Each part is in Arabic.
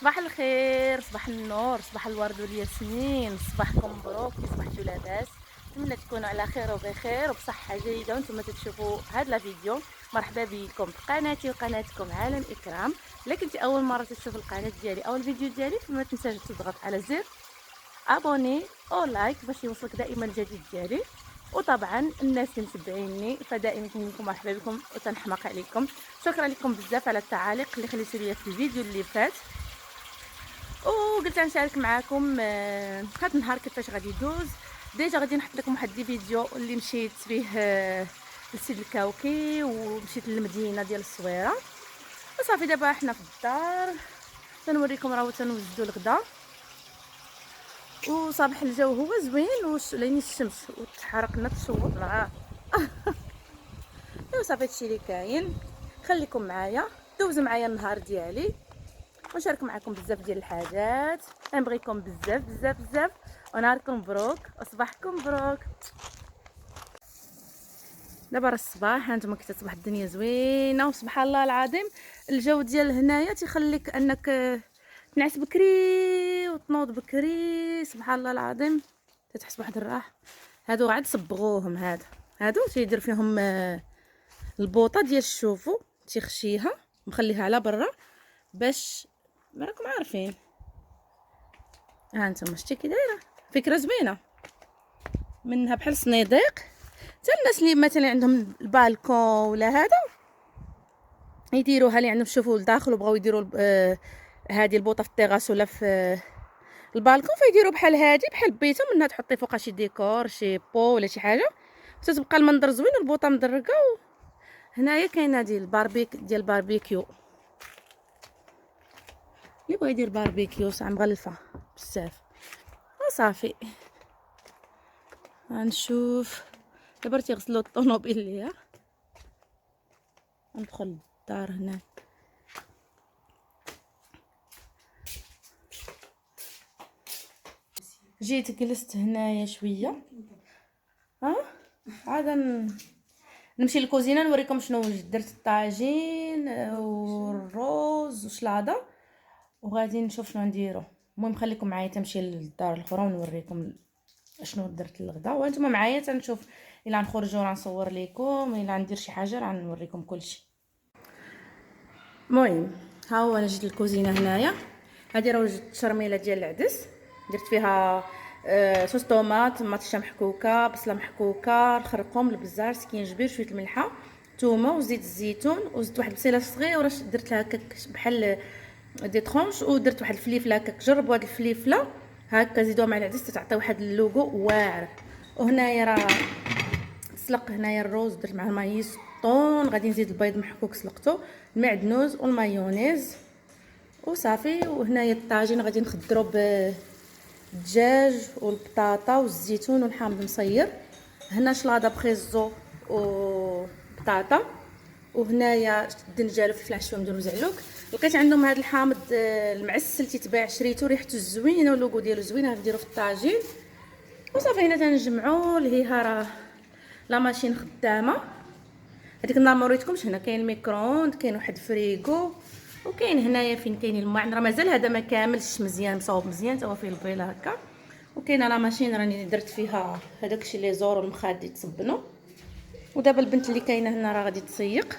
صباح الخير، صباح النور، صباح الورد والياسمين، صباحكم مبروك، صباحتو لاباس. نتمنى تكونوا على خير وبخير وبصحه جيده وانتم تشوفوا هذا الفيديو. مرحبا بكم في قناتي وقناتكم عالم اكرام. الا كنتي اول مره تشوف القناه ديالي او الفيديو ديالي فما تنساش تضغط على زر ابوني او لايك باش يوصلك دائما الجديد ديالي. وطبعا الناس اللي متبعيني فدائما كنقول مرحبا بكم وتنحماق عليكم. شكرا لكم بزاف على التعاليق اللي خليتوا لي في الفيديو اللي فات، وقلت نشارك معكم هذا النهار كيفاش غادي يدوز. ديجا غادي نحط لكم واحد الفيديو اللي مشيت فيه لسيد الكاوكي ومشيت للمدينه ديال الصويره. وصافي دابا حنا في الدار تنوريكم راه تنوجدوا الغدا، وصباح الجو هو زوين لين الشمس وتحرقنا تشوط معاه. وصافي هادشي اللي كاين. خليكم معايا دوزوا معايا النهار ديالي ونشارك معكم بزاف ديال الحاجات. نبغيكم بزاف بزاف بزاف ونهاركم مبروك وصباحكم مبروك. دابا راه الصباح هانتوما كتصبح الدنيا زوينه وسبحان الله العظيم الجو ديال هنايا تيخليك انك تنعس بكري وتنوض بكري. سبحان الله العظيم تتحس بواحد الراحه. هادو عاد صبغوهم، هادو تيدير فيهم البوطه ديال الشوفو تيخشيها مخليها على برا باش راكم عارفين. ها انتم شتي كي دايره فكره زوينه منها بحال الصنيديق. حتى الناس اللي مثلا عندهم البالكون ولا هذا يديروها، اللي عندهم شوفوا لداخل وبغاو يديروا هذه البوطه في التيغاس ولا في البالكون فيديروا بحال هذه بحال بيتهم، منها تحطي فوقها شي ديكور شي بو ولا شي حاجه تتبقى المنظر زوين والبوطه مدرقه. هنايا كاين هذه الباربيك ديال الباربيكيو، اللي بغا يدير باربيكيو ساعه مغلفه بزاف. وصافي غنشوف دابا تيغسلوا الطوموبيل ليا. ندخل للدار هنا جيت جلست هنايا شويه. ها عاد نمشي للكوزينه نوريكم شنو وجدت. درت الطاجين والروز وشلاضه وغادي نشوف شنو نديرو. المهم خليكم معايا تمشي للدار الاخرى ونوريكم شنو درت للغدا وانتم معايا تنشوف. الا نخرجوا راه نصور لكم، الا ندير شي حاجه راه نوريكم كلشي. المهم ها هو انا جيت للكوزينه هنايا. هذه راه وجدت شرميله ديال العدس درت فيها صوص طوماط محكوكه، بصله محكوكه، الخرقوم، البزار، سكينجبير، شويه الملحه، ثومه وزيت الزيتون، وزدت واحد البصيله صغيره درت لها هكاك بحال دي طرونش، ودرت واحد الفليفله هكاك. جربوا هاد الفليفله هكا زيدوها مع العدس تعطي واحد اللوغو واعر. وهنايا راه سلق هنايا الروز درت معاه المايس طون. غادي نزيد البيض محكوك سلقته، المعدنوس والمايونيز وصافي. وهنايا الطاجين غادي نخضرو بالدجاج والبطاطا والزيتون والحامض مصير. هنا شلاضه بخيزو وبطاطا، وهنايا الدنجال وفلفل حشوه مدور وزعلوك. لقيت عندهم هذا الحامض المعسل تيتباع، شريته ريحته زوينه واللوغو ديالو زوين. غنديرو في الطاجين وصافي. هنا تنجمعو لهيها راه لا ماشين خدامه. هذيك النهار ما وريتكمش هنا كاين الميكرووند، كاين واحد فريغو، وكاين هنايا فين كاين الماعن راه مازال هذا ما كاملش مزيان مصاوب مزيان تا هو فيه البيضه هكا. وكاينه لا ماشين راني درت فيها هذاك الشيء لي زور والمخاد يتصبنوا. ودابا البنت اللي كاينه هنا راه غادي تسيق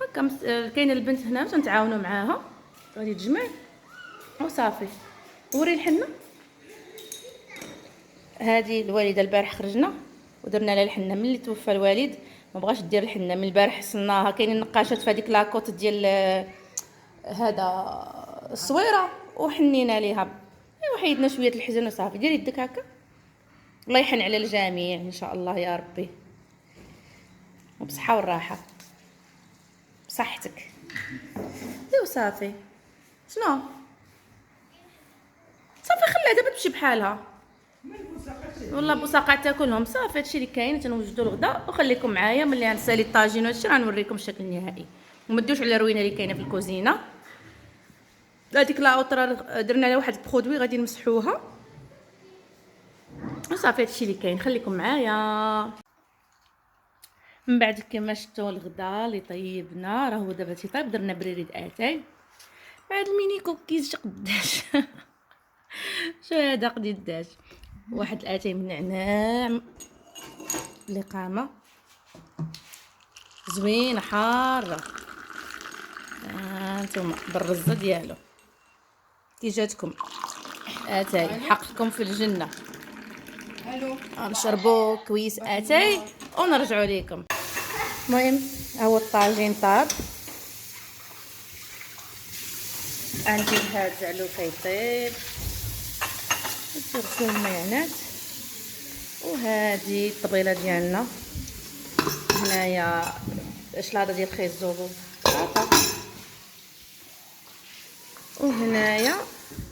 هكا. كاينه البنت هنا تنتعاونوا معاها غادي تجمع وصافي. وري الحنه هذه الوالده البارح خرجنا ودرنا لها الحنه ملي توفى الوالد. ما بغاش دير الحنه من البارح صناها. كاينين نقاشات في هذيك لاكوت ديال هذا الصويره وحنينا ليها. ايوا حيدنا شويه الحزن وصافي. ديري يدك هكا. الله يحن على الجميع ان شاء الله يا ربي، وبصحه والراحه بصحتك. ايوا صافي. شنو صافي خليها دابا تمشي بحالها. والله بوساقع تاكلهم صافي. هادشي اللي كاين. تنوجدوا الغدا وخليكم معايا ملي غنسالي الطاجين وهادشي غنوريكم الشكل النهائي. وما تدوش على الروينه اللي كاينه في الكوزينه. هذيك لاوطرا درنا لها واحد البرودوي غادي نمسحوها وصافي. هادشي اللي كاين. خليكم معايا. من بعد كما شفتوا الغدا اللي طيبنا راه هو دابا تيطيب. درنا بريريد اتاي هاد الميني كوكيز قداش شو هذا قداش. واحد الاتاي من النعناع اللي قامه زوينه حاره. هانتوما بالرزه ديالو كي جاتكم اتاي حقكم في الجنه. نشربوا كويس اتاي ونرجعوا لكم. المهم هو الطاجين طاب، عندي هاد زعلوفه يطيب، نغسلو المايونيز، وهذه الطبيله ديالنا هنايا شلاضه ديال خيزو بالبطاطا، وهنايا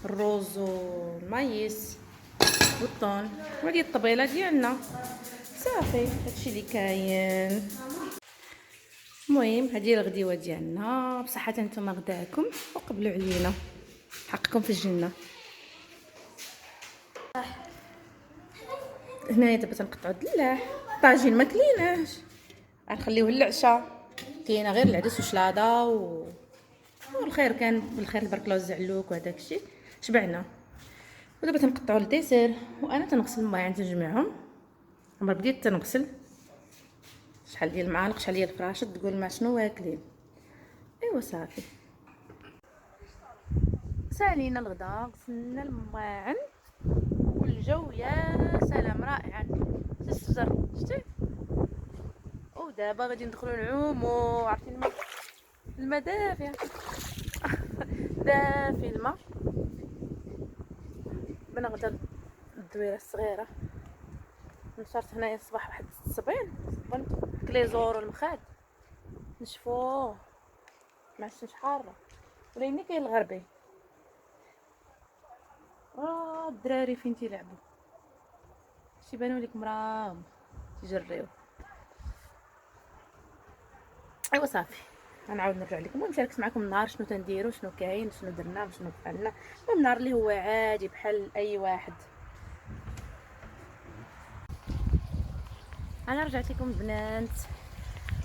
الروز والمايس والطون، وهذه الطبيله ديالنا صافي. هادشي اللي كاين. المهم هذه الغديوه ديالنا بصحه نتوما غداكم وقبلوا علينا، حقكم في الجنه. هنايا دابا تنقطعوا الدلاح، الطاجين ما كليناش غنخليوه للعشاء، كاينه غير العدس وشلاضه والخير كان بالخير البرك لو الزعلوك وهداك الشيء شبعنا. ودابا تنقطعوا الديسير، وانا تنغسل الماعن تنجمعهم. عمر بديت تنغسل شحال ديال المعالق شحال ديال الفراشات تقول ما شنو واكلين. ايوا صافي سالينا الغدا، غسلنا الماعن والجو يا سلام رائع. الشجر شتي، ودابا غادي ندخلوا نعوموا. عرفتي الماء دافي دافي الماء. بنغدا الدويره الصغيره نشرت هنايا الصباح واحد الصبين كليزور والمخاد نشفوه مع الشمس حاره، وليني كاين الغربي. الدراري فين تيلعبوا شي بانوا لك مرام تجريو. ايوا صافي غنعاود نرجع لكم ونشارك معكم النهار شنو تنديروا، شنو كاين، شنو درنا، شنو فعلنا. المهم نهار اللي هو عادي بحال اي واحد. انا رجعت لكم البنات،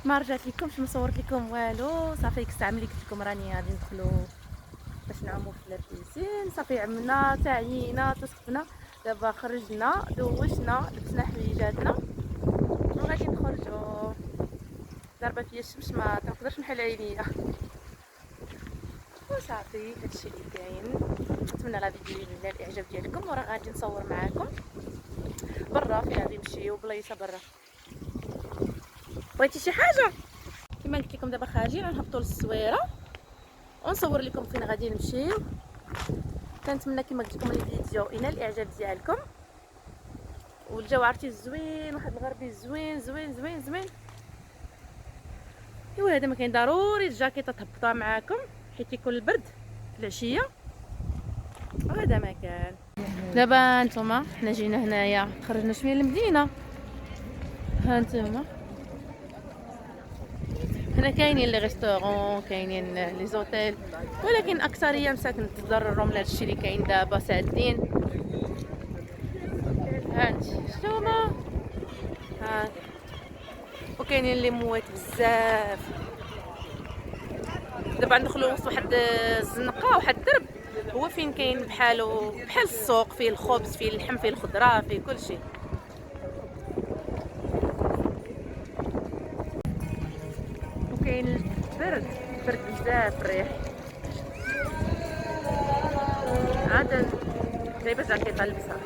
ما رجعت لكمش ما صورت لكم والو. صافي ديك الساعه ملي قلت لكم راني غادي ندخلوا باش نعوموا في البيسين، صافي عملنا تعيينا تسخفنا. دابا خرجنا دوشنا لبسنا حويجاتنا وغادي نخرجوا. ضربه فيا الشمس ما تنقدرش نحل عينيا وصافي. هادشي اللي كاين. نتمنى لا فيديو ينال الاعجاب ديالكم، وراه غادي نصور معاكم برا فين غادي نمشيو بلايصه برا. بغيتي شي حاجه؟ كما قلت لكم دابا خارجين نهبطوا للصويره ونصور لكم فين غادي نمشيو. كنتمنى كما قلت لكم الفيديو ينال الاعجاب ديالكم. والجو عرفتي زوين، واحد الغربي زوين زوين زوين زوين. ايوا هذا ما كاين ضروري الجاكيطه تهبطها معاكم حيت يكون البرد في العشيه. هذا ما كان. دابا نتوما حنا جينا هنايا خرجنا شويه للمدينه. ها نتوما هنا كاينين لي ريستورون، كاينين لي زوتيل، ولكن اكثريه مساكن الدار الرمل. هادشي اللي كاين دابا سادين. هانتي شتوما ها، وكاينين لي موات بزاف. دابا ندخلوا وسط واحد الزنقه، واحد الدرب هو فين كاين بحال السوق، فيه الخبز، فيه اللحم، فيه الخضره، فيه كلشي. وكاين البرد بزاف، الريح عاد جايبه جاكيطه نلبسها.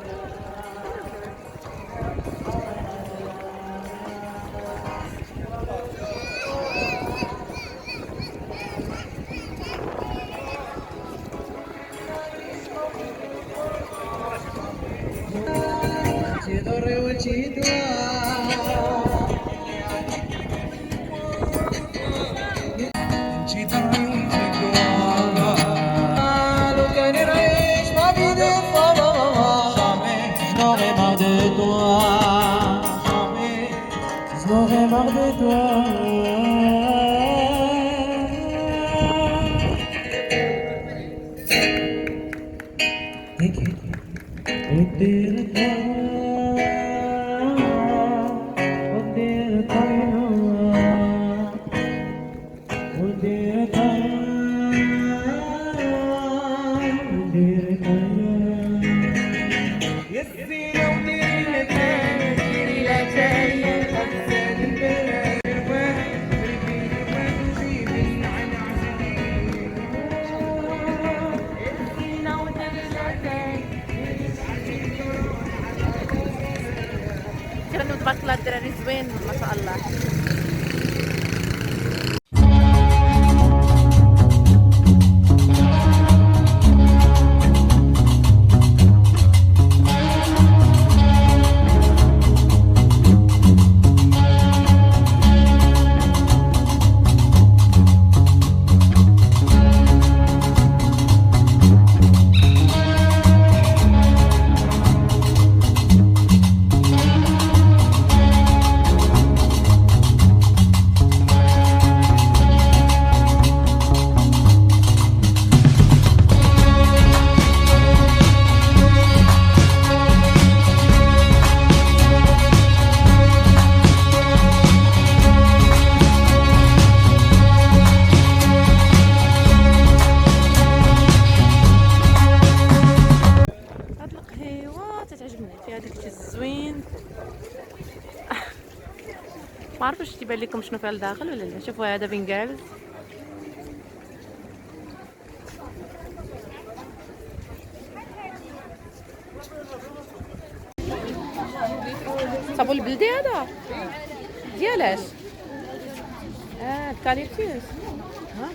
الله الدراري زوين ما شاء الله. ما عرفتش تيبان لكم شنو فيها لداخل ولا لا. شوفوا هذا بنجال صابون البلدي هذا ديالاش الكاليبتوس. ها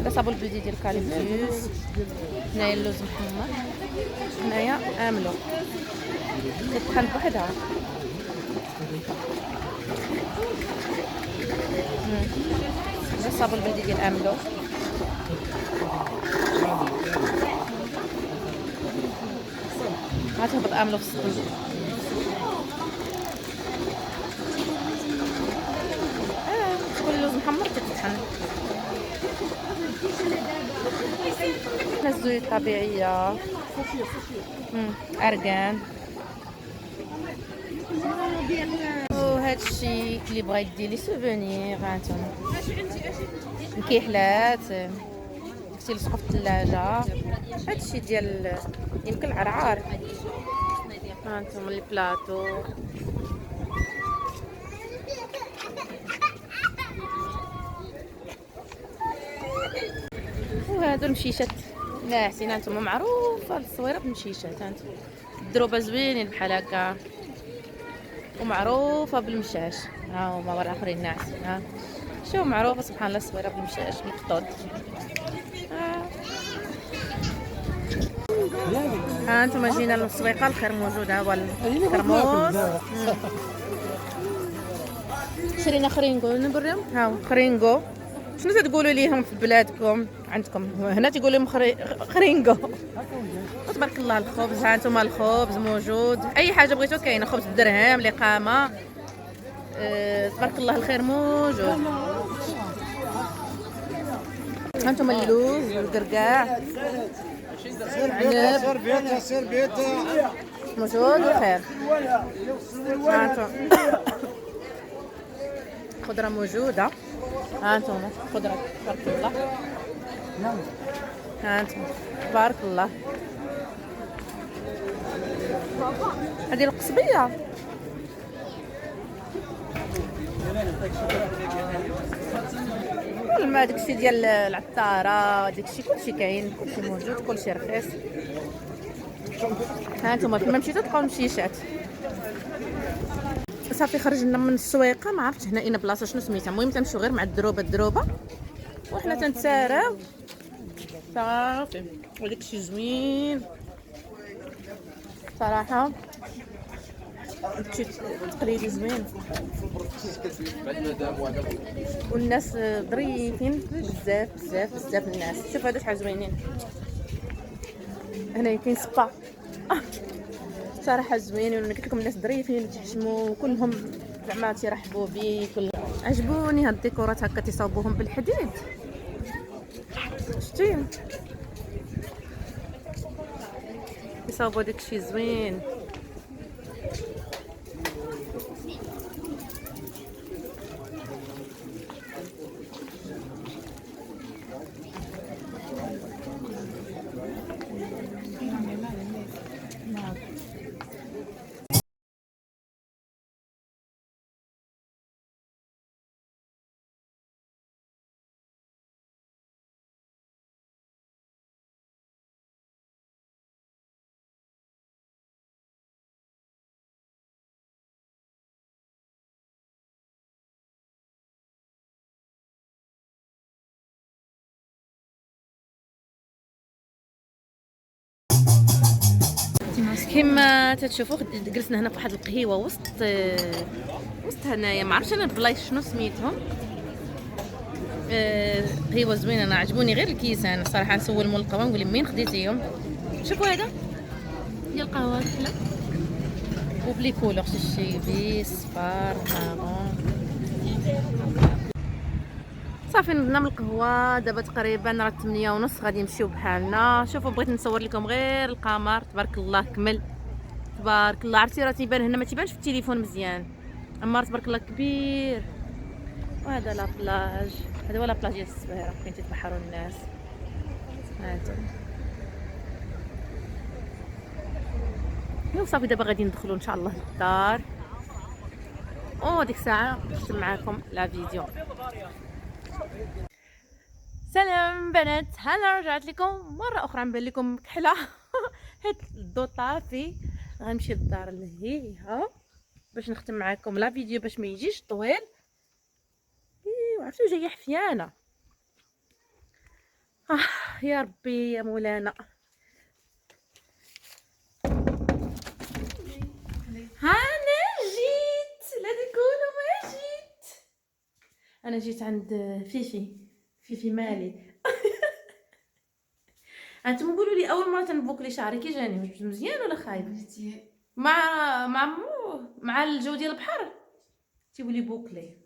هذا صابون البلدي ديال الكاليبتوس. هنايا اللوز محمر، هنايا املو كتطحن بوحدها. هذا الصابون البلدي ديال املو. غتهبط املو في الصدر. كل اللوز محمر كتطحن. الزيوت طبيعيه، ارغان. وهادشي اللي بغا يدير لي سوفونير هانتوما مكيحلات كنتي لصقوا في الثلاجه. هادشي ديال يمكن العرعار. هانتوما لي بلاطو. وهادو المشيشات ناعسين. هانتوما معروفه الصويره بالمشيشات. هانتوما الدروبه زوينين بحال هكا ومعروفه بالمشاش. ها هما ورا اخرين ناعسين. ها شوف معروفه سبحان الله الصويره بالمشاش بالقطود. ها انتم جينا للسويقه. الخير موجود. ها هو الكرموس. شرينا خرينغو نوريهم. ها هو خرينغو. شنو تقولوا ليهم في بلادكم؟ عندكم هنا تقولوا لهم خرينغو. تبارك الله الخبز. ها انتم الخبز موجود، اي حاجه بغيتو كاينه. خبز بالدرهم، الاقامه. تبارك الله الخير موجود. ها انتم اللوز والقرقاع موجود والخير. ها انتم خضره موجوده. ها انتم خضره تبارك الله. ها انتم تبارك الله. هذه القصبيه. الماء داكشي ديال العطاره، داكشي كلشي كاين، كلشي موجود، كلشي رخيص. ها انتم كيما مشيتو تلقاو المشيشات. صافي خرجنا من السويقه. ما عرفتش هنا اين بلاصه شنو سميتها. المهم تنمشيو غير مع الدروبه وحنا تنتساراو صافي. وداكشي زوين صراحه. داكشي تقليدي زوين والناس ظريفين بزاف بزاف بزاف الناس. شوف هادو شحال زوينين. هنا كاين سبا صراحه زوينين. وانا قلت لكم الناس ظريفين تحشموا كلهم زعما تيرحبوا بي. عجبوني هاد الديكورات هكا تيصاوبوهم بالحديد. شتي يصاوبوا داكشي زوين. كما تتشوفوا جلسنا هنا في واحد القهيوه وسط هنايا، ما عرفتش انا البلايص شنو سميتهم. قهيوه زوينه، انا عجبوني غير الكيسان صراحه. نسول مول القهوه نقول لهم منين خديتيهم. شوفوا هذا ديال القهوه كحله وبلي كولور، شي صفار مارون. صافي نضنا من القهوه دابا تقريبا راه 8:30 غادي نمشيو بحالنا. شوفوا بغيت نصور لكم غير القمر، تبارك الله كمل تبارك الله. عرفتي راه تيبان هنا ما تيبانش في التليفون مزيان، اما تبارك الله كبير. وهذا لا بلاج، هذا هو لا بلاج ديال السبيره فين تيتبحروا الناس. هانتوما يو صافي دابا غادي ندخلوا ان شاء الله للدار، وديك الساعه نختم معكم لا فيديو. سلام بنات، انا رجعت لكم مره اخرى نبان لكم كحله. حيت الضو طافي غنمشي للدار لهيها باش نختم معكم لا فيديو باش ما يجيش طويل. عرفتو جايه حفيانه. يا ربي يا مولانا. انا جيت، لا تقولوا ما جيت. انا جيت عند فيفي مالي. انتم قولوا لي اول مره تنبوكلي شعري كي جاني مزيان ولا خايب؟ مع الجو ديال البحر تيولي بوكلي.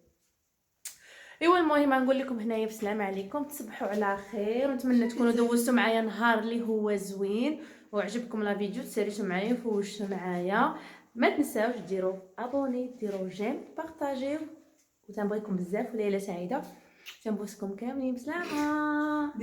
ايوا المهم نقول لكم هنايا بسلام عليكم، تصبحوا على خير، ونتمنى تكونوا دوزتوا معايا نهار اللي هو زوين وعجبكم لا فيديو. تساليتوا معايا وفوشتوا معايا. ما تنساوش ديروا ابوني، ديروا جيم، بارطاجيو، وتنبغيكم بزاف وليله سعيده. تنبوسكم كاملين بسلامه.